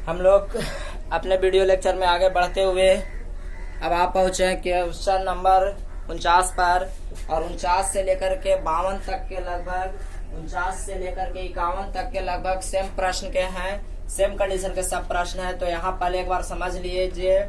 हम लोग अपने वीडियो लेक्चर में आगे बढ़ते हुए अब आप पहुंचे हैं क्वेश्चन नंबर 49 पर। और 49 से लेकर के 52 तक के लगभग 49 से लेकर के 51 तक के लगभग सेम प्रश्न के हैं, सेम कंडीशन के सब प्रश्न हैं। तो यहाँ पहले एक बार समझ लीजिए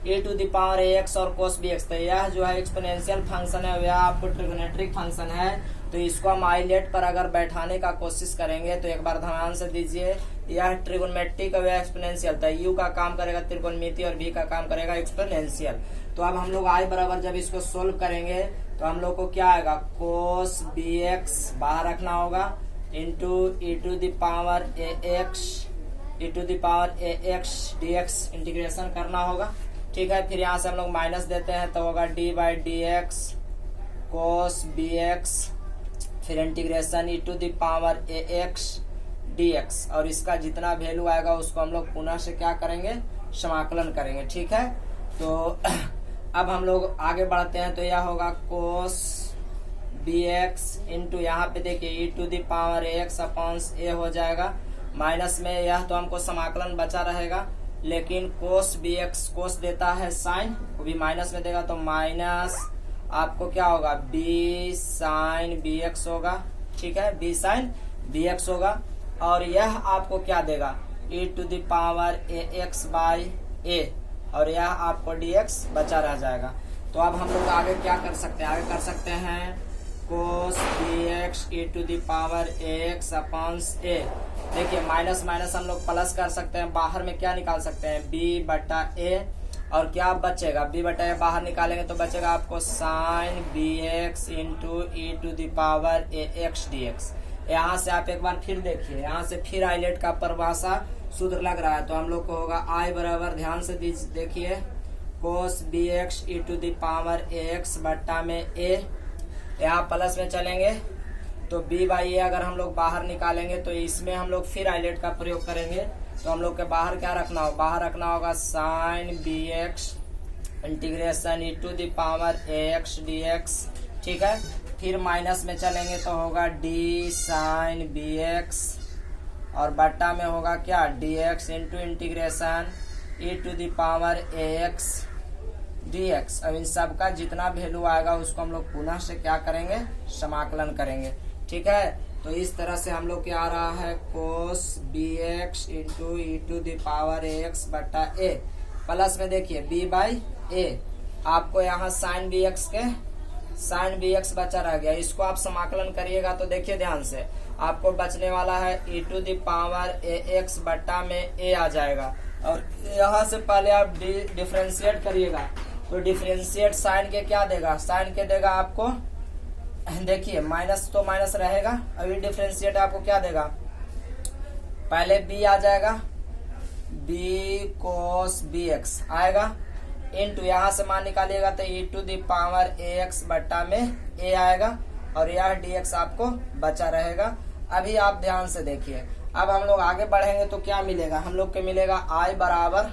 e⁴ और cos bx, तो यह जो है एक्सपोनेंशियल फंक्शन है, वह आपको ट्रिगोनेट्रिक फंक्शन है। तो इसको हम आइलेट पर अगर बैठाने का कोशिश करेंगे तो एक बार ध्यान से दीजिए, यह ट्रिगोनमेट्रिक और एक्सपोनेंशियल, तो यू का काम करेगा त्रिकोणमिति और भी का काम करेगा एक्सपोनेंशियल। तो अब हम लोग आई बराबर जब इसको सोल्व करेंगे तो हम लोग को क्या आएगा, cos bx बाहर रखना होगा इंटू e⁴ax dx इंटीग्रेशन करना होगा। ठीक है, फिर यहाँ से हम लोग माइनस देते हैं तो होगा d/dx cos bx, फिर इंटीग्रेशन e⁴ax dx, और इसका जितना वैल्यू आएगा उसको हम लोग पुनः से क्या करेंगे, समाकलन करेंगे। ठीक है, तो अब हम लोग आगे बढ़ते हैं। तो यह होगा cos bx इंटू यहाँ पे देखिए e⁴ax अपॉन a हो जाएगा, माइनस में यह तो हमको समाकलन बचा रहेगा, लेकिन cos bx cos देता है साइन, वो भी माइनस में देगा, तो माइनस आपको क्या होगा b sin bx होगा। ठीक है, b sin bx होगा, और यह आपको क्या देगा e⁴ax बाई a, और यह आपको dx बचा रह जाएगा। तो अब हम लोग आगे क्या कर सकते हैं, आगे कर सकते हैं cos bx e⁴ax upon a। देखिए माइनस माइनस हम लोग प्लस कर सकते हैं, बाहर में क्या निकाल सकते हैं b/a, और क्या बचेगा b/a बाहर निकालेंगे तो बचेगा आपको sin bx into e⁴ax dx। यहाँ से आप एक बार फिर देखिए, यहाँ से फिर आइलेट का परिभाषा सूत्र लग रहा है, तो हम लोग को होगा आई बराबर, ध्यान से देखिए, cos bx e⁴ax बट्टा में a, यहाँ प्लस में चलेंगे तो b/a अगर हम लोग बाहर निकालेंगे तो इसमें हम लोग फिर आइलेट का प्रयोग करेंगे, तो हम लोग के बाहर क्या रखना होगा, बाहर रखना होगा sin bx integration e⁴ax dx। ठीक है, फिर माइनस में चलेंगे तो होगा d sin bx, और बट्टा में होगा क्या dx into integration e⁴ax dx। अब इन सब का जितना वैल्यू आएगा उसको हम लोग पुनः से क्या करेंगे, समाकलन करेंगे। ठीक है, तो इस तरह से हम लोग क्या आ रहा है cos bx इंटू e⁴ax बट्टा a, प्लस में देखिए b/a, आपको यहाँ sin bx बचा रह गया, इसको आप समाकलन करिएगा तो देखिए ध्यान से, आपको बचने वाला है e⁴ax बट्टा में a आ जाएगा, और यहाँ से पहले आप डिफ्रेंशिएट करिएगा तो डिफ्रेंशिएट साइन के क्या देगा, साइन के देगा आपको, देखिए माइनस तो माइनस रहेगा, अभी डिफ्रेंशिएट आपको क्या देगा, पहले b आ जाएगा, b cos bx आएगा, इंटू यहाँ से मान निकालिएगा तो e⁴ax बट्टा में a आएगा, और यह dx आपको बचा रहेगा। अभी आप ध्यान से देखिए, अब हम लोग आगे बढ़ेंगे तो क्या मिलेगा, हम लोग के मिलेगा i बराबर,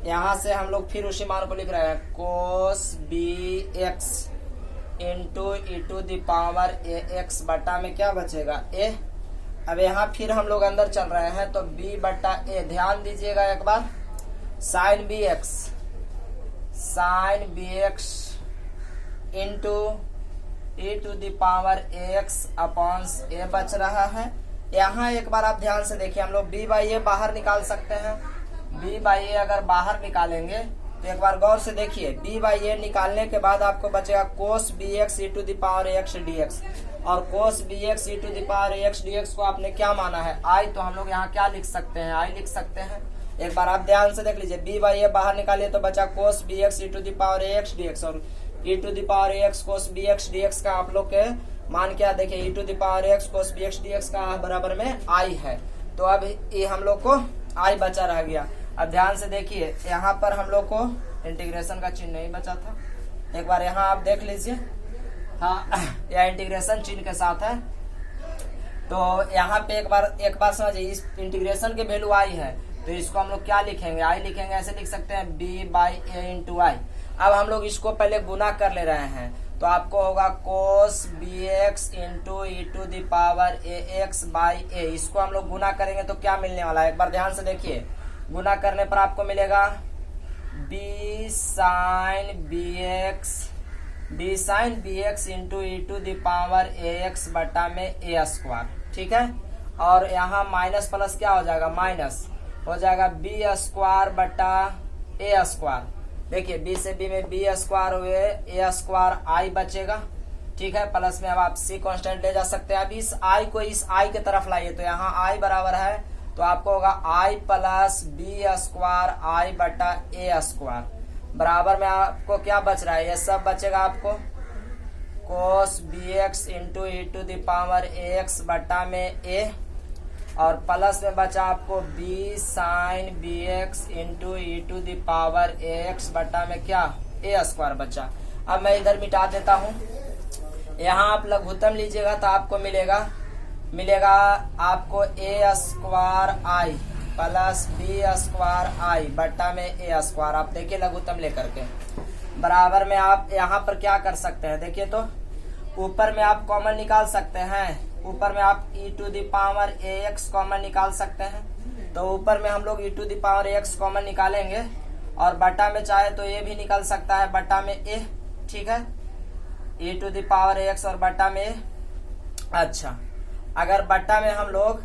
यहाँ से हम लोग फिर उसी मान को लिख रहे हैं cos bx इंटू e⁴ax बट्टा में क्या बचेगा a। अब यहाँ फिर हम लोग अंदर चल रहे हैं तो b/a, ध्यान दीजिएगा एक बार, sin bx into e⁴ax upon a बच रहा है। यहाँ एक बार आप ध्यान से देखिए, हम लोग b/a बाहर निकाल सकते हैं, b/a अगर बाहर निकालेंगे तो एक बार गौर से देखिए, b/a निकालने के बाद आपको बचेगा cos bx e⁴ax dx, और cos bx e⁴ax dx को आपने क्या माना है i, तो हम लोग यहाँ क्या लिख सकते हैं, i लिख सकते हैं। एक बार आप ध्यान से देख लीजिए, b/a बाहर निकालिए तो बचा cos bx e⁴ax dx, और e⁴ax cos bx dx का आप लोग के मान क्या देखिए, e⁴ax cos bx dx का बराबर में i है, तो अब ये हम लोग को i बचा रह गया। अब ध्यान से देखिए, यहाँ पर हम लोग को इंटीग्रेशन का चिन्ह नहीं बचा था, एक बार यहाँ आप देख लीजिए, हाँ यह इंटीग्रेशन चिन्ह के साथ है, तो यहाँ पे एक बार समझिए, इस इंटीग्रेशन के वैल्यू i है, तो इसको हम लोग क्या लिखेंगे, i लिखेंगे, ऐसे लिख सकते हैं b/a इंटू i। अब हम लोग इसको पहले गुना कर ले रहे हैं, तो आपको होगा cos bx into e⁴ax by a, इसको हम लोग गुना करेंगे तो क्या मिलने वाला है, एक बार ध्यान से देखिए, गुना करने पर आपको मिलेगा b sin bx into e to the power ax बटा में a स्क्वायर, ठीक है। और यहाँ माइनस प्लस क्या हो जाएगा, माइनस हो जाएगा बी स्क्वायर बटा ए स्क्वायर। देखिए बी से बी में बी स्क्वायर हुए, ए स्क्वायर आई बचेगा, ठीक है। प्लस में अब आप सी कांस्टेंट ले जा सकते हैं। अब इस आई को इस आई की तरफ लाइए तो यहाँ आई बराबर है, तो आपको होगा आई प्लस बी स्क्वायर आई बटा ए स्क्वायर बराबर में आपको क्या बच रहा है, ये सब बचेगा आपको cos b x into e to the power a x बटा में ए, और प्लस में बचा आपको b sine b x into e to the power a x बटा में क्या, ए स्क्वायर बचा। अब मैं इधर मिटा देता हूँ। यहाँ आप लघुत्तम लीजिएगा तो आपको मिलेगा आपको ए स्क्वायर आई प्लस बी स्क्वायर आई बटा में ए स्क्वायर। आप देखिए लघुत्तम लेकर के बराबर में आप यहाँ पर क्या कर सकते हैं, देखिए तो ऊपर में आप कॉमन निकाल सकते हैं, ऊपर में आप e to the power a x common निकाल सकते हैं। तो ऊपर में हम लोग e to the power a x common निकालेंगे, और बटा में चाहे तो ये भी निकल सकता है बटा में ए, ठीक है। e to the power a x और बटा में ए। अच्छा, अगर बटा में हम लोग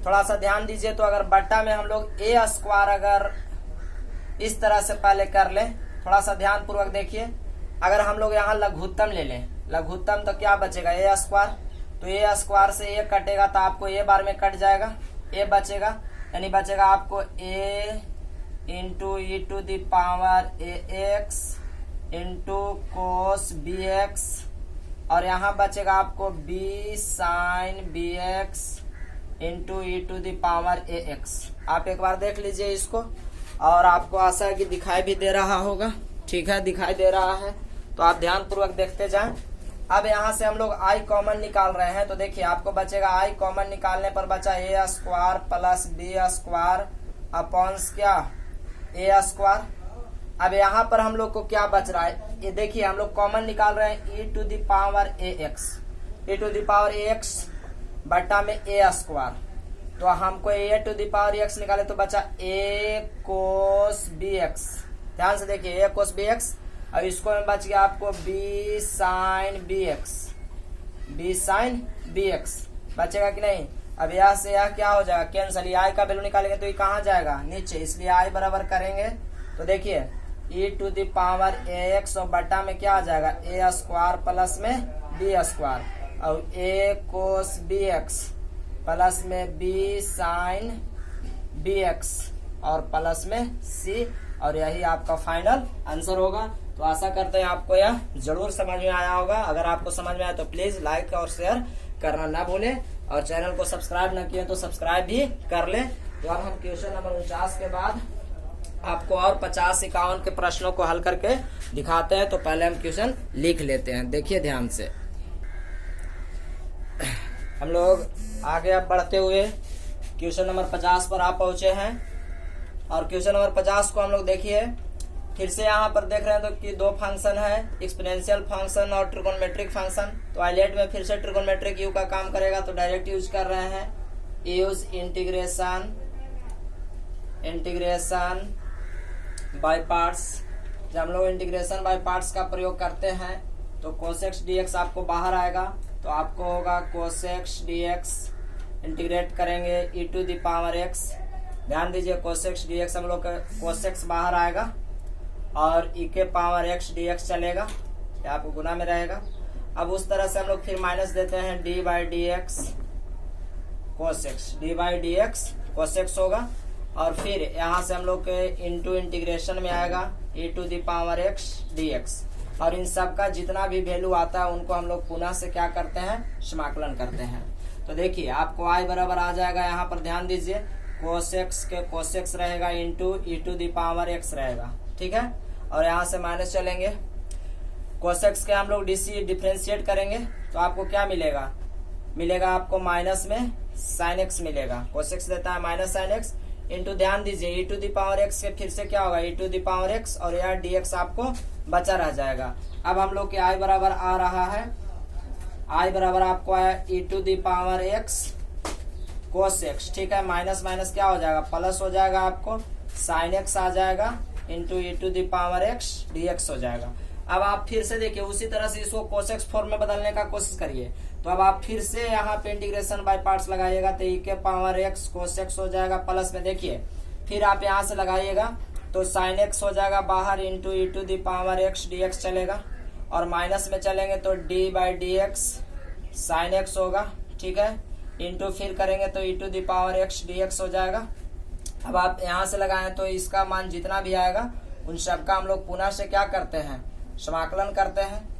थोड़ा सा ध्यान दीजिए, तो अगर बटा में हम लोग ए स्क्वायर अगर इस तरह से पहले कर लें, थोड़ा सा ध्यान पूर्वक देखिए। अगर हम लोग यहाँ लघुत्तम ले लें, लघुत्तम तो क्या बचेगा, ए स्क्वायर, तो ए स्क्वायर से ए कटेगा तो आपको ए बार में कट जाएगा, ए बचेगा, यानी बचेगा आपको a into e to the power a x into cos b x, और यहाँ बचेगा आपको b sine b x into e to the power a x. आप एक बार देख लीजिए इसको, और आपको आशा है कि दिखाई भी दे रहा होगा, ठीक है, दिखाई दे रहा है, तो आप ध्यान पूर्वक देखते जाएं। अब यहाँ से हम लोग आई कॉमन निकाल रहे हैं, तो देखिए आपको बचेगा आई कॉमन निकालने पर बचा a square plus b square upon क्या, ए स्क्वायर। अब यहाँ पर हम लोग को क्या बच रहा है, ये देखिए हम लोग कॉमन निकाल रहे हैं e to the power a x, e to the power a x बटा में ए स्क्वायर। तो हमको a to the power x निकाले तो बचा ए कोस बी एक्स, ध्यान से देखिए ए कोस बी एक्स। अब इसको में बच गया आपको b sine b x, b sine b x बचेगा कि नहीं। अब यहाँ से यह क्या हो जाएगा, कैंसिल, आई का वैल्यू निकालेंगे तो ये कहाँ जाएगा, नीचे, इसलिए आई बराबर करेंगे तो देखिए e to the power a x और बटा में क्या आ जाएगा, ए स्क्वायर प्लस में बी स्क्वायर, और a cos b x plus में बी साइन बी एक्स और प्लस में सी, और यही आपका फाइनल आंसर होगा। तो आशा करते हैं आपको यह जरूर समझ में आया होगा। अगर आपको समझ में आया तो प्लीज लाइक और शेयर करना ना भूलें, और चैनल को सब्सक्राइब ना किए तो सब्सक्राइब भी कर लें। तो अब हम क्वेश्चन नंबर 49 के बाद आपको और 50-51 के प्रश्नों को हल करके दिखाते हैं। तो पहले हम क्वेश्चन लिख लेते हैं, देखिए ध्यान से। हम लोग आगे अब बढ़ते हुए क्वेश्चन नंबर 50 पर आप पहुंचे हैं, और क्वेश्चन नंबर 50 को हम लोग देखिए फिर से यहाँ पर देख रहे हैं तो कि दो फंक्शन है, एक्सपोनेंशियल फंक्शन और ट्रिगोनोमेट्रिक फंक्शन। तो आइलेट में फिर से ट्रिगोनोमेट्रिक यू का काम करेगा, तो डायरेक्ट यूज कर रहे हैं, यूज इंटीग्रेशन बाय पार्ट्स। जब हम लोग इंटीग्रेशन बाय पार्ट्स का प्रयोग करते हैं तो कोसेक्स डीएक्स आपको बाहर आएगा, तो आपको होगा कोसेक्स डीएक्स, इंटीग्रेट करेंगे ई टू द पावर एक्स। ध्यान दीजिए कोसेक्स डीएक्स हम लोग का कोसेक्स बाहर आएगा, और ई के पावर एक्स डीएक्स चलेगा, या आपको गुना में रहेगा। अब उस तरह से हम लोग फिर माइनस देते हैं d by d x cos x, d by d x cos x होगा, और फिर यहाँ से हम लोग के इंटू इंटीग्रेशन में आएगा e to the power x d x, और इन सब का जितना भी वैल्यू आता है उनको हम लोग पुनः से क्या करते हैं, समाकलन करते हैं। तो देखिए आपको आई बराबर आ जाएगा, यहाँ पर ध्यान दीजिए कोसेक्स के कोसेक्स रहेगा into e to the power x रहेगा, ठीक है। और यहाँ से माइनस चलेंगे, कोसेक्स के हम लोग डिफरेंशिएट करेंगे तो आपको क्या मिलेगा, मिलेगा आपको माइनस में साइन एक्स मिलेगा, कोसेक्स देता है माइनस साइन एक्स, इंटू ध्यान दीजिए ई टू द पावर एक्स के फिर से क्या होगा, e to the power x, और यहाँ डी एक्स आपको बचा रह जाएगा। अब हम लोग के आई बराबर आ रहा है, आई बराबर आपको आया e to the power x cos x, ठीक है। माइनस माइनस क्या हो जाएगा, प्लस हो जाएगा, आपको साइन एक्स आ जाएगा into e to the power x d x हो जाएगा। अब आप फिर से देखिए उसी तरह से इसको कोस एक्स फॉर्म में बदलने का कोशिश करिए। तो अब आप फिर से यहाँ पे इंटीग्रेशन बाय पार्ट्स लगाइएगा तो ई के पावर एक्स कोस एक्स हो जाएगा, प्लस में देखिए फिर आप यहाँ से लगाइएगा तो साइन एक्स हो जाएगा बाहर into e to the power x d x चलेगा, और माइनस में चलेंगे तो d by d x sine x होगा, ठीक है, इंटू फिर करेंगे तो e to the power x d x हो जाएगा। अब आप यहाँ से लगाएं तो इसका मान जितना भी आएगा उन सबका हम लोग पुनः से क्या करते हैं, समाकलन करते हैं।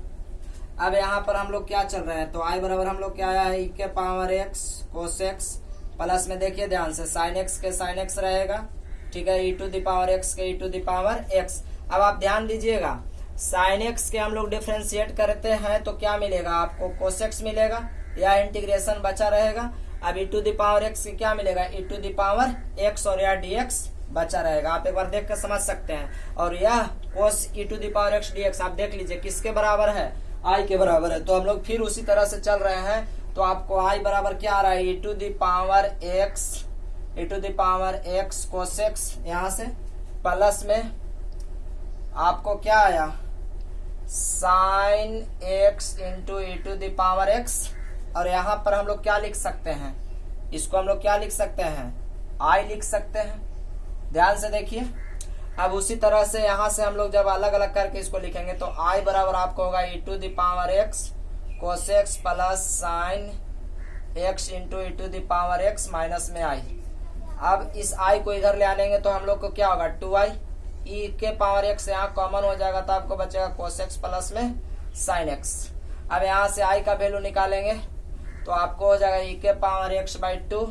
अब यहाँ पर हम लोग क्या चल रहे हैं, तो आई बराबर हम लोग क्या आया है, ई के power x cos x, plus में देखिए ध्यान से साइन एक्स के साइन एक्स रहेगा, ठीक है, e to the power x के ई टू द पावर एक्स। अब आप ध्यान दीजिएगा साइन एक्स के हम लोग डिफ्रेंशिएट करते हैं तो क्या मिलेगा आपको, कोस एक्स मिलेगा, या इंटीग्रेशन बचा रहेगा। अब ई टू द पावर एक्स क्या मिलेगा, e to the power x, और या डी एक्स बचा रहेगा। आप एक बार देख कर समझ सकते हैं। और यह cos e to the power x d x आप देख लीजिए किसके बराबर है, आई के बराबर है। तो हम लोग फिर उसी तरह से चल रहे हैं, तो आपको आई बराबर क्या आ रहा है, e to the power x cos x, यहाँ से प्लस में आपको क्या आया sine x into e to the power x, और यहाँ पर हम लोग क्या लिख सकते हैं, इसको हम लोग क्या लिख सकते हैं, आई लिख सकते हैं। ध्यान से देखिए। अब उसी तरह से यहाँ से हम लोग जब अलग अलग करके इसको लिखेंगे तो आई बराबर आपको होगा e to the power x cos x plus sine x into e to the power x minus में आई। अब इस आई को इधर ले आनेंगे तो हम लोग को क्या होगा, 2i, ई के पावर एक्स यहाँ कॉमन हो जाएगा तो आपको बचेगा कोस एक्स प्लस में साइन एक्स। अब यहाँ से आई का वैल्यू निकालेंगे तो आपको हो जाएगा ई के power x by 2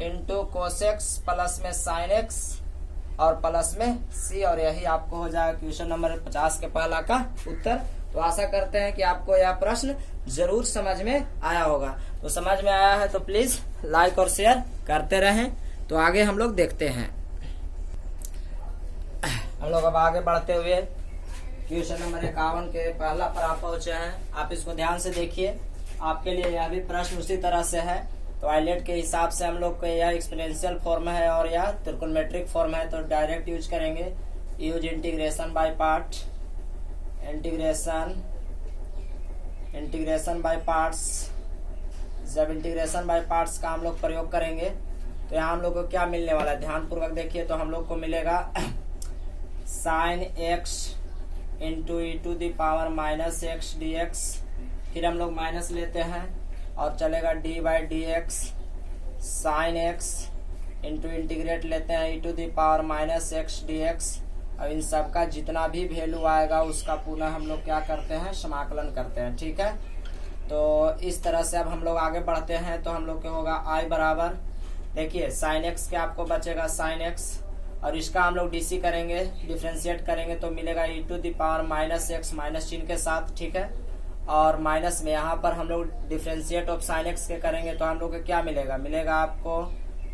into cos x plus में साइन एक्स और प्लस में सी, और यही आपको हो जाएगा क्वेश्चन नंबर 50 के पहला का उत्तर। तो आशा करते हैं कि आपको यह प्रश्न जरूर समझ में आया होगा। तो समझ में आया है तो प्लीज लाइक और शेयर करते रहें। तो आगे हम लोग देखते हैं। हम लोग अब आगे बढ़ते हुए क्वेश्चन नंबर 51 के पहला पर आप पहुंचे हैं। आप इसको ध्यान से देखिए, आपके लिए यह भी प्रश्न उसी तरह से है। तो आइलेट के हिसाब से हम लोग को यह एक्सपोनेंशियल फॉर्म है और यह त्रिकोणमेट्रिक फॉर्म है, तो डायरेक्ट यूज करेंगे। Use integration by part, integration by parts. जब इंटीग्रेशन बाय पार्ट्स का हम लोग प्रयोग करेंगे तो यहाँ हम लोग को क्या मिलने वाला है, ध्यान पूर्वक देखिए। तो हम लोग को मिलेगा sine x into e to the power minus x d x, फिर हम लोग माइनस लेते हैं और चलेगा d by d x sine x into integrate लेते हैं e to the power minus x d x. अब इन सब का जितना भी वैल्यू आएगा उसका पुनः हम लोग क्या करते हैं, समाकलन करते हैं, ठीक है। तो इस तरह से अब हम लोग आगे बढ़ते हैं। तो हम लोग के होगा आई बराबर, देखिए साइन एक्स के आपको बचेगा साइन एक्स, और इसका हम लोग डीसी करेंगे, डिफ्रेंशिएट करेंगे तो मिलेगा e to the power minus x minus चिन्ह के साथ, ठीक है। और माइनस में यहाँ पर हम लोग डिफ्रेंशिएट ऑफ साइन एक्स के करेंगे तो हम लोग को क्या मिलेगा, मिलेगा आपको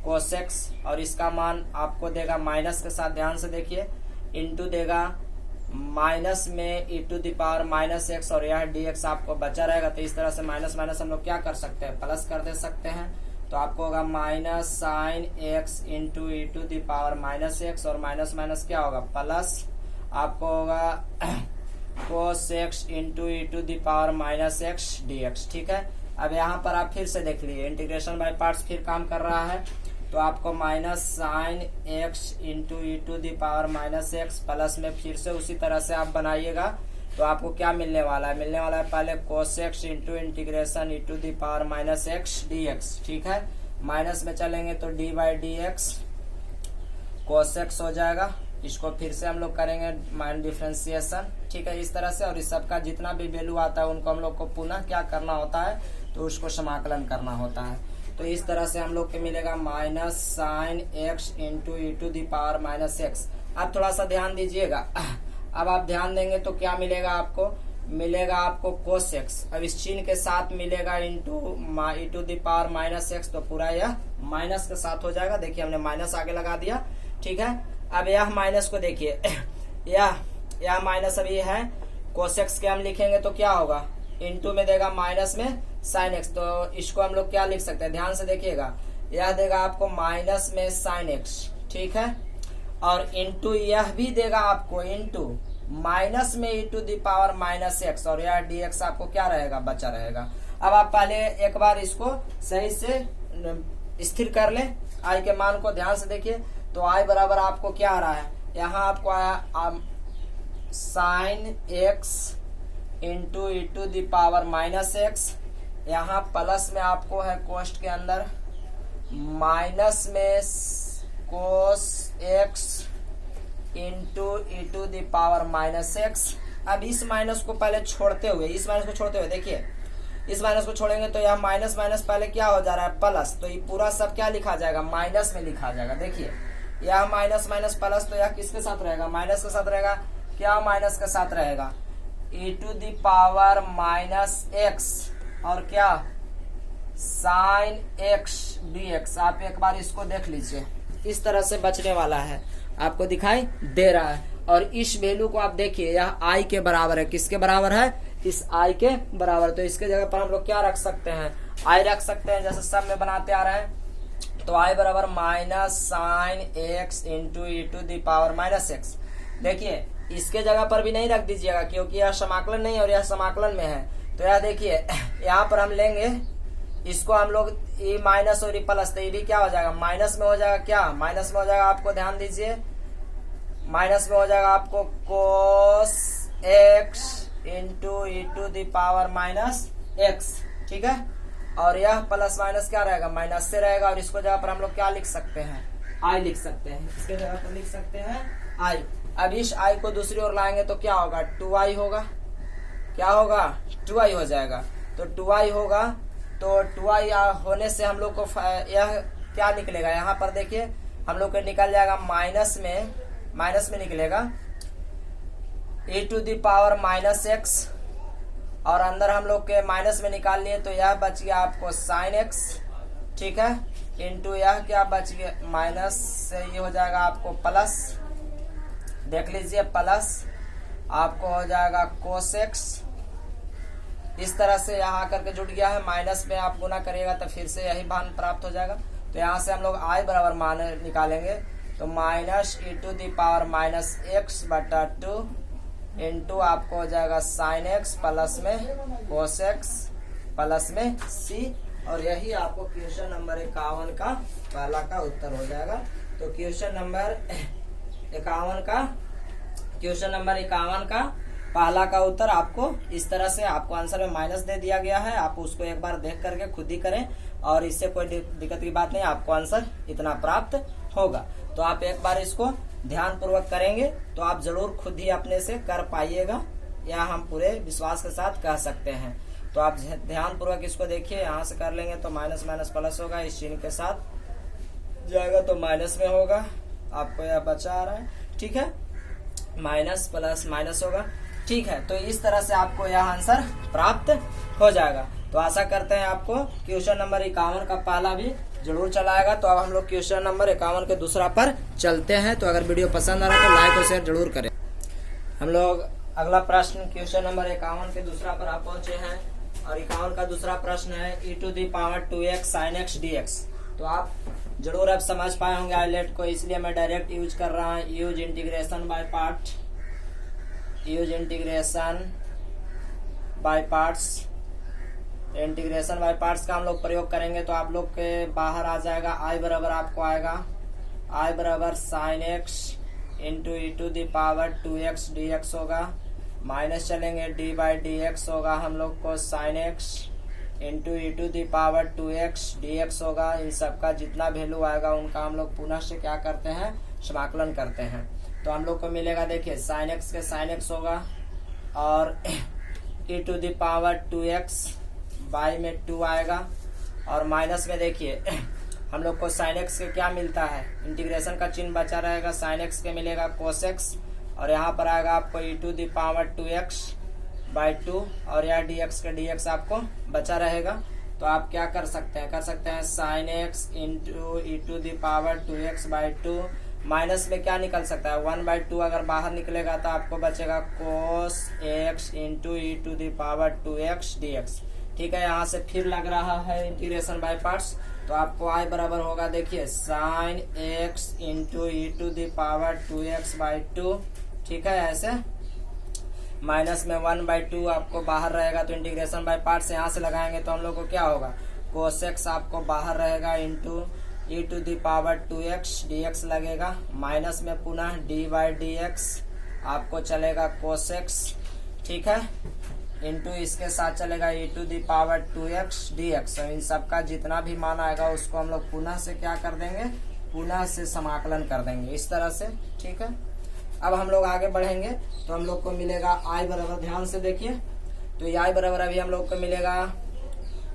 कोस एक्स, और इसका मान आपको देगा माइनस के साथ, ध्यान से देखिए, इंटू देगा माइनस में e to the power minus x, और यह डी एक्स आपको बचा रहेगा। तो इस तरह से माइनस माइनस हम लोग क्या कर सकते हैं, प्लस कर दे सकते हैं। तो आपको होगा minus sine x into e to the power minus x, और माइनस माइनस क्या होगा, प्लस आपको होगा cos x into e to the power minus x d x, ठीक है। अब यहाँ पर आप फिर से देख लीजिए, इंटीग्रेशन बाय पार्ट्स फिर काम कर रहा है। तो आपको minus sine x into e to the power minus x plus में फिर से उसी तरह से आप बनाइएगा तो आपको क्या मिलने वाला है, मिलने वाला है पहले cos x into integration e to the power minus x d x, ठीक है। माइनस में चलेंगे तो d by d x cos x हो जाएगा। इसको फिर से हम लोग करेंगे माइनस डिफ्रेंसिएशन, ठीक है, इस तरह से। और इस सब का जितना भी वैल्यू आता है उनको हम लोग को पुनः क्या करना होता है, तो उसको समाकलन करना होता है। तो इस तरह से हम लोग को मिलेगा minus sine x into e to the power minus x. अब थोड़ा सा ध्यान दीजिएगा, अब आप ध्यान देंगे तो क्या मिलेगा आपको, मिलेगा आपको कोस एक्स। अब इस चिन्ह के साथ मिलेगा into e to the power minus x, तो पूरा यह माइनस के साथ हो जाएगा। देखिए हमने माइनस आगे लगा दिया, ठीक है। अब यह माइनस को देखिए, यह माइनस अभी है, कोस एक्स के हम लिखेंगे तो क्या होगा, इंटू में देगा माइनस में साइन एक्स। तो इसको हम लोग क्या लिख सकते हैं, ध्यान से देखिएगा, यह देगा आपको माइनस में साइन एक्स, ठीक है। और इंटू यह भी देगा आपको इंटू माइनस में e to the power minus x, और यह dx आपको क्या रहेगा, बचा रहेगा। अब आप पहले एक बार इसको सही से स्थिर कर ले, आई के मान को ध्यान से देखिए। तो आई बराबर आपको क्या आ रहा है, यहाँ आपको आया sine x into e to the power minus x, यहाँ प्लस में आपको है कोष्ट के अंदर माइनस में cos x into e to the power minus x. अब इस माइनस को पहले छोड़ते हुए, इस माइनस को छोड़ते हुए देखिए, इस माइनस को छोड़ेंगे तो यह माइनस माइनस पहले क्या हो जा रहा है, प्लस। तो ये पूरा सब क्या लिखा जाएगा, माइनस में लिखा जाएगा। देखिए यह माइनस माइनस प्लस, तो यह किसके साथ रहेगा, माइनस के साथ रहेगा। क्या माइनस के साथ रहेगा, e to the power minus x और क्या साइन एक्स डी एक्स। आप एक बार इसको देख लीजिए, इस तरह से बचने वाला है, आपको दिखाई दे रहा है। और इस वैल्यू को आप देखिए, यह आई के बराबर है, किसके बराबर है, इस आई के बराबर। तो इसके जगह पर हम लोग क्या रख सकते हैं, आई रख सकते हैं, जैसे सब में बनाते आ रहे हैं। तो आई बराबर minus sine x into e to the power minus x. देखिए इसके जगह पर भी नहीं रख दीजिएगा, क्योंकि यह समाकलन नहीं और यह समाकलन में है। तो यह देखिए यहाँ पर हम लेंगे इसको, हम लोग ये माइनस और ये प्लस, तो ये भी क्या हो जाएगा, माइनस में हो जाएगा। क्या माइनस में हो जाएगा, आपको ध्यान दीजिए, माइनस में हो जाएगा आपको cos x into e to the power minus x, ठीक है। और यह प्लस माइनस क्या रहेगा, माइनस से रहेगा। और इसको जगह पर हम लोग क्या लिख सकते हैं, आई लिख सकते हैं, इसके जगह पर लिख सकते हैं आई। अब इस आई को दूसरी ओर लाएंगे तो क्या होगा, 2i होगा। क्या होगा, 2i हो जाएगा। तो 2i होगा, तो 2i होने से हम लोग को यह क्या निकलेगा, यहाँ पर देखिए हम लोग को निकल जाएगा माइनस में निकलेगा e to the power minus x, और अंदर हम लोग के माइनस में निकाल लिए तो यह बच गया आपको साइन एक्स, ठीक है। इंटू यह क्या बच गया, माइनस से ये हो जाएगा आपको प्लस, देख लीजिए प्लस आपको हो जाएगा कोस एक्स। इस तरह से यहाँ आकर के जुड़ गया है, माइनस में आप गुना करिएगा तो फिर से यही मान प्राप्त हो जाएगा। तो यहाँ से हम लोग आई बराबर मान निकालेंगे, तो minus e to the power minus x बटा 2 इंटू आपको हो जाएगा साइन एक्स प्लस में कोस एक्स प्लस में सी। और यही आपको क्वेश्चन नंबर 51 का पहला का उत्तर हो जाएगा। तो क्वेश्चन नंबर 51 का पहला का उत्तर आपको इस तरह से, आपको आंसर में माइनस दे दिया गया है, आप उसको एक बार देख करके खुद ही करें, और इससे कोई दिक्कत की बात नहीं, आपको आंसर इतना प्राप्त होगा। तो आप एक बार इसको ध्यान पूर्वक करेंगे तो आप जरूर खुद ही अपने से कर पाइएगा, या हम पूरे विश्वास के साथ कह सकते हैं। तो आप ध्यान पूर्वक इसको देखिए, यहाँ से कर लेंगे तो माइनस माइनस प्लस होगा, इस चिन्ह के साथ जाएगा तो माइनस में होगा, आपको यह बचा आ रहा है, ठीक है, माइनस प्लस माइनस होगा, ठीक है। तो इस तरह से आपको यह आंसर प्राप्त हो जाएगा। तो आशा करते हैं आपको क्वेश्चन नंबर 51 का पहला भी जरूर चलाएगा। तो अब हम लोग क्वेश्चन नंबर 51 के दूसरा पर चलते हैं। तो अगर वीडियो पसंद आ रहा है तो लाइक और शेयर जरूर करें। हम लोग अगला प्रश्न क्वेश्चन नंबर 51 के दूसरा पर आप पहुंचे हैं, और 51 का दूसरा प्रश्न है e to the power 2x sin x dx। तो आप जरूर अब समझ पाए होंगे आइलेट को, इसलिए मैं डायरेक्ट यूज कर रहा हूँ, use integration by parts. Integration by parts का हम लोग प्रयोग करेंगे तो आप लोग के बाहर आ जाएगा आई बराबर, आपको आएगा आई बराबर sine x into e to the power 2x dx होगा, माइनस चलेंगे डी बाई डी एक्स होगा हम लोग को sine x into e to the power 2x dx होगा। इन सब का जितना वैल्यू आएगा उनका हम लोग पुनः से क्या करते हैं, समाकलन करते हैं। तो हम लोग को मिलेगा, देखिए साइन एक्स के साइन एक्स होगा, और e to the power 2x by में 2 आएगा, और माइनस में देखिए हम लोग को साइन एक्स के क्या मिलता है, इंटीग्रेशन का चिन्ह बचा रहेगा, साइन एक्स के मिलेगा कोस एक्स, और यहाँ पर आएगा आपको e to the power 2x by 2, और यह dx के dx आपको बचा रहेगा। तो आप क्या कर सकते हैं, sine x into e to the power 2x by 2, minus में क्या निकल सकता है, 1/2 अगर बाहर निकलेगा तो आपको बचेगा cos x into e to the power 2x dx, ठीक है। यहाँ से फिर लग रहा है इंटीग्रेशन बाय पार्ट्स, तो आपको आई बराबर होगा, देखिए sine x into e to the power 2x/2, ठीक है। ऐसे माइनस में 1/2 आपको बाहर रहेगा, तो इंटीग्रेशन बाय पार्ट्स यहाँ से लगाएंगे तो हम लोग को क्या होगा, कोस एक्स आपको बाहर रहेगा into e to the power 2x dx लगेगा, माइनस में पुनः d/dx आपको चलेगा कोस एक्स, ठीक है, इंटू इसके साथ चलेगा e to the power 2x dx। तो इन सब का जितना भी मान आएगा उसको हम लोग पुनः से क्या कर देंगे, पुनः से समाकलन कर देंगे इस तरह से, ठीक है। अब हम लोग आगे बढ़ेंगे तो हम लोग को मिलेगा आई बराबर, ध्यान से देखिए, तो ये आई बराबर अभी हम लोग को मिलेगा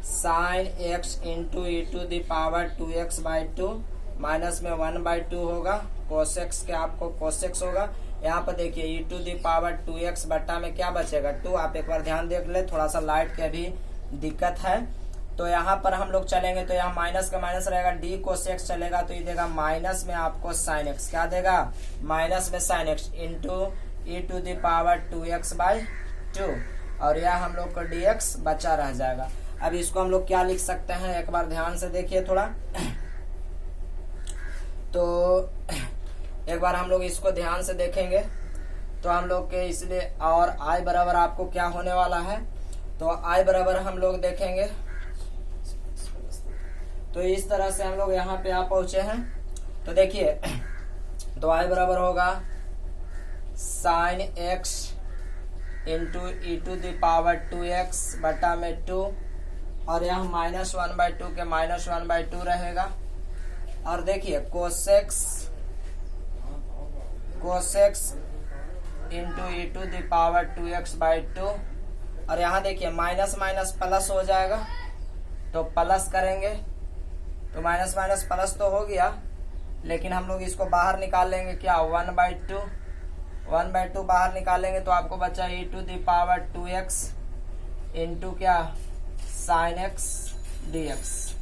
sine x into e to the power 2x/2 minus में 1/2 होगा, कोस एक्स के आपको कोस एक्स होगा। यहाँ पर देखिए ई टू द पावर 2x बट्टा में क्या बचेगा 2, आप एक बार ध्यान देख ले, थोड़ा सा लाइट के अभी दिक्कत है। तो यहाँ पर हम लोग चलेंगे तो यहाँ माइनस का माइनस रहेगा, डी कोस एक्स चलेगा तो ये देगा माइनस में आपको साइन एक्स, क्या देगा माइनस में sine x into e to the power 2x/2, और यह हम लोग को dx बचा रह जाएगा। अब इसको हम लोग क्या लिख सकते हैं, एक बार ध्यान से देखिए थोड़ा, तो एक बार हम लोग इसको ध्यान से देखेंगे तो हम लोग के इसलिए, और आई बराबर आपको क्या होने वाला है, तो आई बराबर हम लोग देखेंगे तो इस तरह से हम लोग यहाँ पे आ पहुंचे हैं। तो देखिए, तो आई बराबर होगा sine x into e to the power 2x बटा में 2, और यहाँ माइनस 1/2 के माइनस 1/2 रहेगा। और देखिए cos x into e to the power 2x/2, और यहाँ देखिए माइनस माइनस प्लस हो जाएगा, तो प्लस करेंगे तो माइनस माइनस प्लस तो हो गया, लेकिन हम लोग इसको बाहर निकाल लेंगे क्या 1/2 बाहर निकालेंगे तो आपको बचा e to the power 2x into क्या साइन एक्स dx।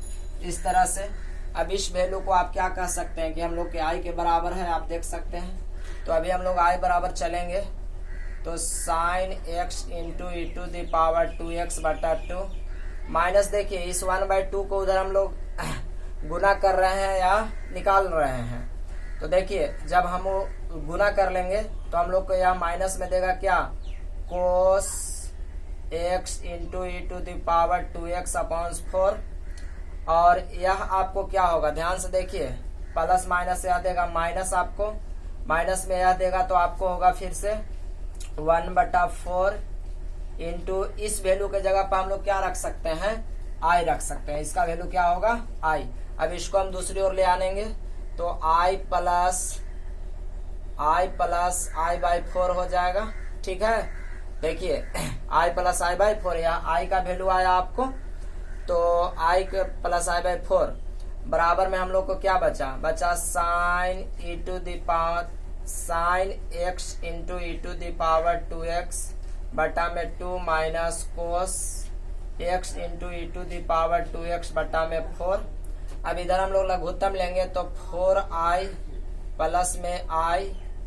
इस तरह से अब इस वैल्यू को आप क्या कह सकते हैं कि हम लोग के आई के बराबर है, आप देख सकते हैं। तो अभी हम लोग आई बराबर चलेंगे तो sine x into e to the power 2x बटा 2, माइनस देखिए इस 1/2 को उधर हम लोग गुना कर रहे हैं या निकाल रहे हैं, तो देखिए जब हम गुना कर लेंगे तो हम लोग को यहाँ माइनस में देगा क्या cos x into e to the power 2x/4, और यह आपको क्या होगा ध्यान से देखिए, प्लस माइनस यह देगा माइनस, आपको माइनस में यह देगा तो आपको होगा फिर से 1/4 इंटू इस वैल्यू के जगह पर हम लोग क्या रख सकते हैं, आई रख सकते हैं, इसका वैल्यू क्या होगा आई। अब इसको हम दूसरी ओर ले आनेंगे तो आई प्लस I/4 हो जाएगा, ठीक है। देखिए I प्लस I/4, यहाँ आई का वैल्यू आया आपको, तो I के प्लस I/4 बराबर में हम लोग को क्या बचा sine x into e to the power 2x बटा में 2 minus cos x into e to the power 2x बटा में 4। अब इधर हम लोग लघुत्तम लेंगे तो 4i प्लस में i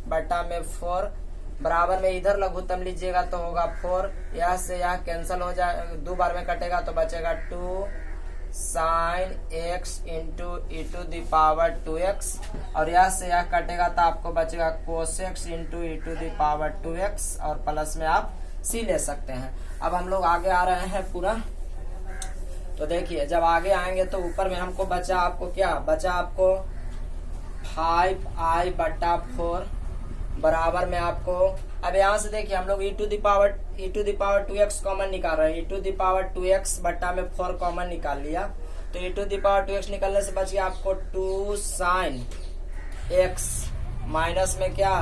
बटा में 4 बराबर में इधर लघुत्तम लीजिएगा तो होगा 4, यह से यह कैंसिल हो जाए, 2 बार में कटेगा तो बचेगा 2 sine x into e to the power 2x, और यह से यह कटेगा तो आपको बचेगा cos x into e to the power 2x, और प्लस में आप सी ले सकते हैं। अब हम लोग आगे आ रहे हैं पूरा, तो देखिए जब आगे आएंगे तो ऊपर में हमको बचा आपको 5i बटा 4 बराबर में आपको, अब यहाँ से देखिए हम लोग e to the power 2x common निकाल रहे हैं, e to the power 2x बटा में 4 कॉमन निकाल लिया, तो e to the power 2x निकालने से बच गया आपको 2 साइन x माइनस में क्या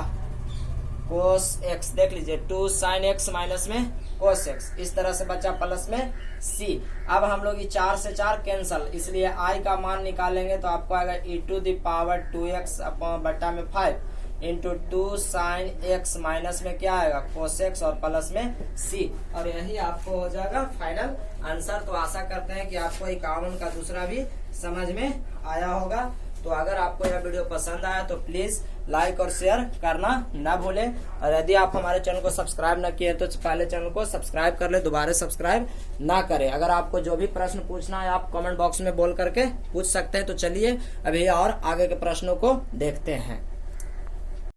कोस x, देख लीजिए 2 साइन x माइनस में कोस x, इस तरह से बचा प्लस में c। अब हम लोग ये 4 से 4 कैंसल, इसलिए i का मान निकालेंगे तो आपको आएगा e to the power 2x बटा में 5 इंटू 2 साइन x माइनस में क्या आएगा कोस x, और प्लस में c, और यही आपको हो जाएगा फाइनल आंसर। तो आशा करते हैं कि आपको 51 का दूसरा भी समझ में आया होगा। तो अगर आपको यह वीडियो पसंद आया तो प्लीज लाइक और शेयर करना ना भूलें। और यदि आप हमारे चैनल को सब्सक्राइब न किए तो पहले चैनल को सब्सक्राइब कर ले, दोबारा सब्सक्राइब ना करें। अगर आपको जो भी प्रश्न पूछना है आप कमेंट बॉक्स में बोल करके पूछ सकते हैं। तो चलिए अभी और आगे के प्रश्नों को देखते हैं।